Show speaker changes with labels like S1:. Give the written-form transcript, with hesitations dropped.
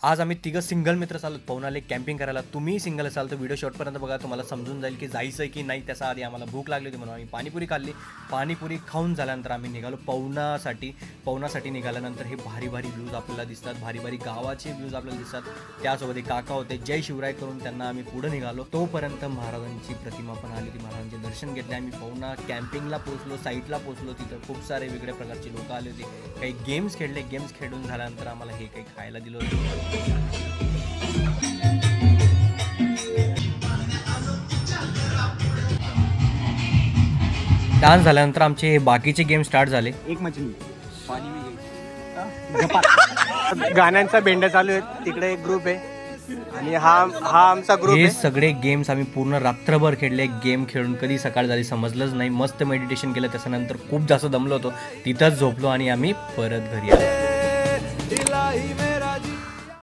S1: आज आम्ही तिघं सिंगल मित्र चाललो पवनाले कॅम्पिंग करायला. तुम्ही सिंगल असाल तर व्हिडिओ शॉर्टपर्यंत बघा, तुम्हाला समजून जाईल की जायचं आहे की नाही. त्याचा आधी आम्हाला भूक लागली होती म्हणून आम्ही पाणीपुरी खाल्ली. पाणीपुरी खाऊन झाल्यानंतर आम्ही निघालो पवनासाठी निघाल्यानंतर हे भारी भारी व्ह्यूज आपल्याला दिसतात, भारी भारी गावाचे व्ह्यूज आपल्याला दिसतात. त्यासोबत एक काका होते, जय शिवराय करून त्यांना आम्ही पुढे निघालो. तोपर्यंत महाराजांची प्रतिमा पण आली होती, महाराजांचे दर्शन घेतले. आम्ही पवना कॅम्पिंगला पोहोचलो, साईटला पोहोचलो. तिथं खूप सारे वेगळ्या प्रकारची लोकं आली होती. काही गेम्स खेळले. गेम्स खेळून झाल्यानंतर आम्हाला हे काही खायला दिलं होतं. डान्स झाल्यानंतर आमचे बाकीचे गेम स्टार्ट झाले.
S2: एक मछली पाणी में गई. गाण्यांचा बेंड चालू आहे. तिकडे एक ग्रुप आहे आणि हा आमचा ग्रुप
S1: हे
S2: आहे.
S1: सगळे गेम्स आम्ही पूर्ण रात्रभर खेळले. गेम खेळून कधी सकाळ झाली समजलंच नाही. मस्त मेडिटेशन केलं. त्याच्यानंतर खूप जास्त दमलो होतो. तिथंच झोपलो आणि आम्ही परत घरी आलो.